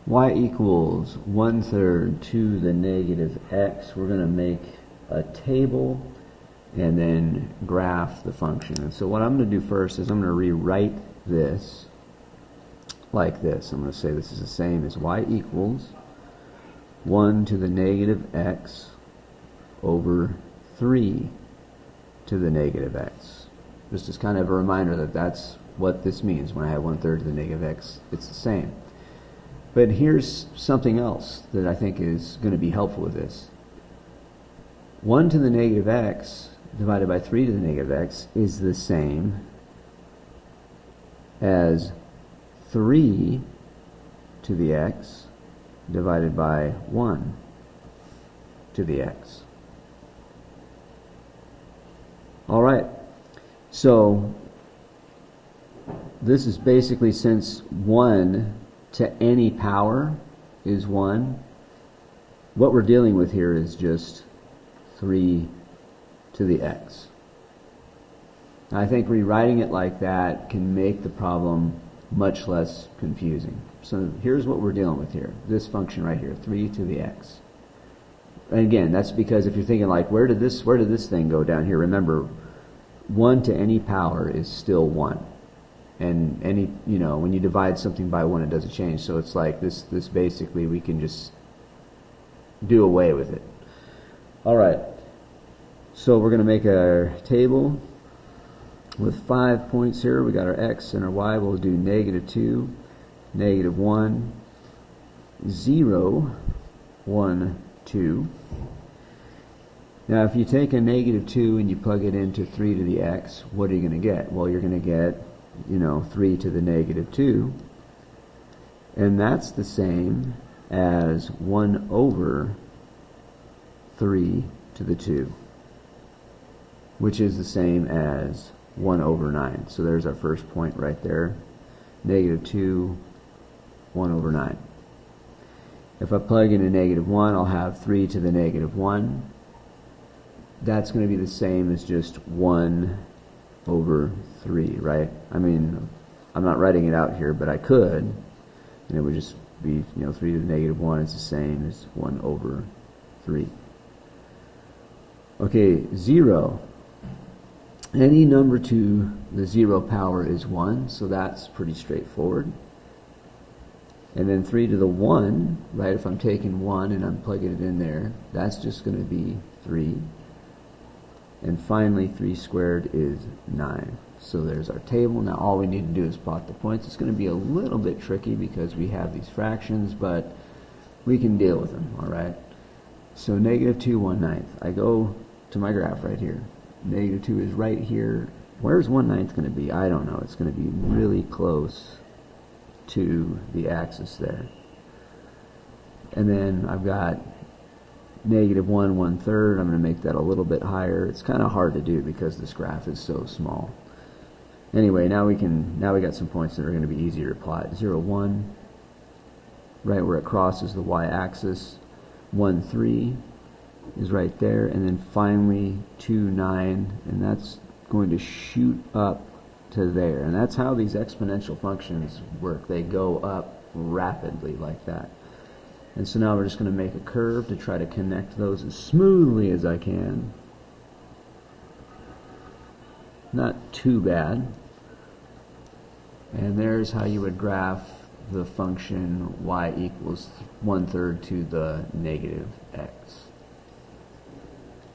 y equals 1/3 to the negative x. We're going to make a table and then graph the function. And so what I'm going to do first is I'm going to rewrite this like this. I'm going to say this is the same as y equals 1 to the negative x over 3 to the negative x. Just as kind of a reminder that that's what this means. When I have 1/3 to the negative x, it's the same. But here's something else that I think is going to be helpful with this. 1 to the negative x divided by 3 to the negative x is the same as 3 to the x divided by 1 to the x. Alright, so this is basically, since 1 to any power is 1, what we're dealing with here is just 3 to the x. I think rewriting it like that can make the problem much less confusing. So here's what we're dealing with here. This function right here, 3 to the x. And again, that's because if you're thinking like, where did this thing go down here? Remember, 1 to any power is still 1. And any, when you divide something by 1, it doesn't change. So it's like this basically, we can just do away with it. Alright, so we're going to make a table with 5 points here. We got our x and our y. We'll do -2, -1, 0, 1, 2. Now if you take a -2 and you plug it into 3 to the x, what are you going to get? Well, you're going to get 3 to the -2, and that's the same as 1 over 3 to the 2, which is the same as 1 over 9. So there's our first point right there, -2, 1 over 9. If I plug in a -1, I'll have 3 to the -1. That's going to be the same as just 1 over 3, right? I mean, I'm not writing it out here, but I could, and it would just be, 3 to the -1 is the same as 1 over 3. Okay, 0. Any number to the 0 power is 1, so that's pretty straightforward. And then 3 to the 1, right, if I'm taking 1 and I'm plugging it in there, that's just going to be 3. And finally, 3 squared is 9. So there's our table. Now all we need to do is plot the points. It's going to be a little bit tricky because we have these fractions, but we can deal with them, alright? So -2, 1/9. I go to my graph right here. -2 is right here. Where's 1/9 going to be? I don't know. It's going to be really close to the axis there. And then I've got -1, 1/3. I'm going to make that a little bit higher. It's kind of hard to do because this graph is so small. Anyway, now we got some points that are going to be easier to plot. 0, 1, right where it crosses the y-axis. 1, 3 is right there, and then finally 2, 9, and that's going to shoot up to there. And that's how these exponential functions work. They go up rapidly like that. And so now we're just going to make a curve to try to connect those as smoothly as I can. Not too bad. And there's how you would graph the function y equals 1/3 to the negative x.